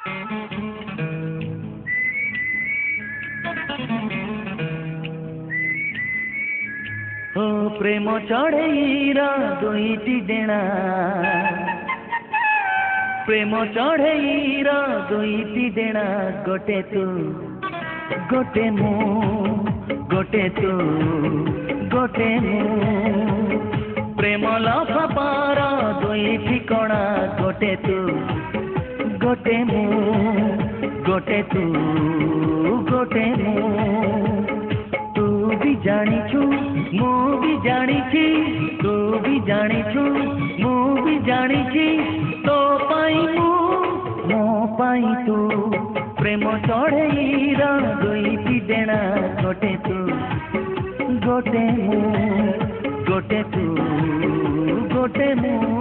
ओ प्रेम चढ़ेईरा दुईटी डेणा प्रेम चढ़ेईरा दुईटी डेणा गोटे तू गोटे मु गोटे तू गोटे मु प्रेम लफापार दुईटी कणा गोटे तू गोटे मु गोटे तू गोटे मु तू भी जानिछु मु भी जानिछि तू भी जानिछु मु भी जानिछि तो पाई मु मो पाई तू प्रेम चढ़ेईरा दुईटी डेणा गोटे तू गोटे मु गोटे तू गोटे मु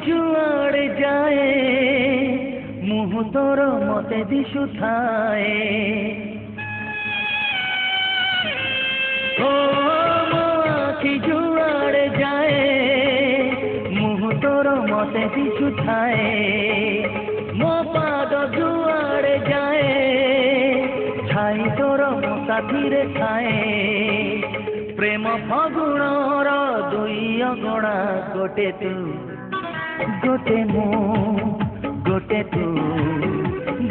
जुआड़े जाए मुँह तोर मते दिशु थाए ओ मो आखि जुआड़े जाए मुँह तोर मते दिशु थाए मो पाद जुआड़े जाए छाई तोर मो साथीरे थाए प्रेम फगुणर दुई अगणा गोटे तू गोटे मु गोटे तू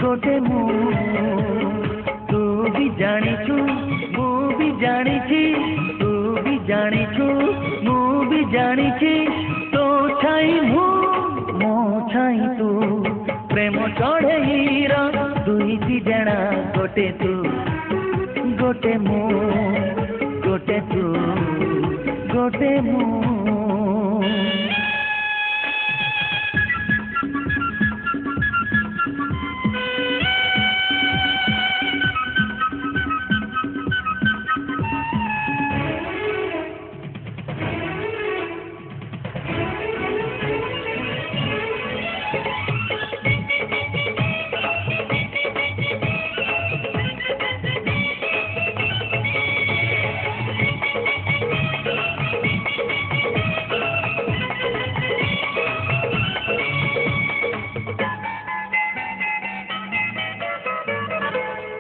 गोटे मु तू भी जानिछु मु भी जानिछि तू भी जानिछु मु भी जानिछि तो छाई मु मो छाई तू प्रेम चढ़ेईरा दुईटी डेणा गोटे तू गोटे मु गोटे तू गोटे मु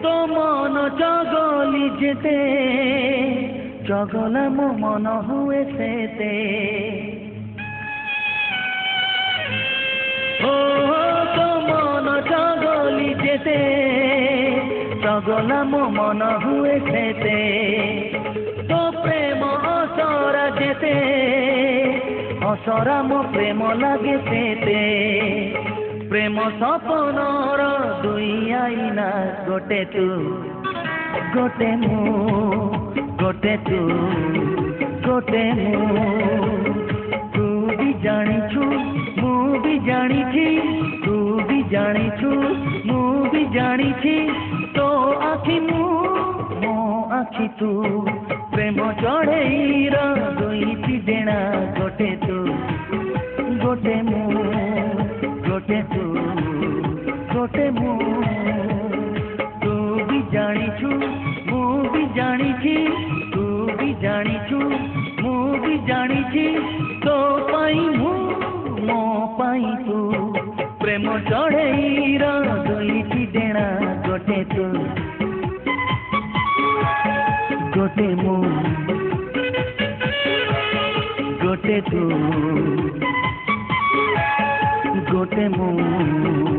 तो मन जगली जेते जगला मो मन हुए सेते ओ तो मन जगली जेते जगला मो मन हुए सेते तो प्रेम असरा जेते असरा मो प्रेम लागे सेते प्रेम सपनर दुई आईना गोटे तू गोटे मु गोटे तू गोटे मु तू भी जानिछु मु भी जानिछि तू भी जानिछु मु भी जानिछि तो आखि मु मो आखि तू प्रेम चढ़ेईरा दुईटी डेणा गोटे तू गोटे मु गोटे तू गोटे मु तू भी जानिछु मु भी जानिछि तू भी जानिछु मु भी जानिछि तो पाई मु मो पाई तू प्रेम चढ़ेईरा दुईटी डेणा गोटे तू गोटे मु गोटे तू गोटे मु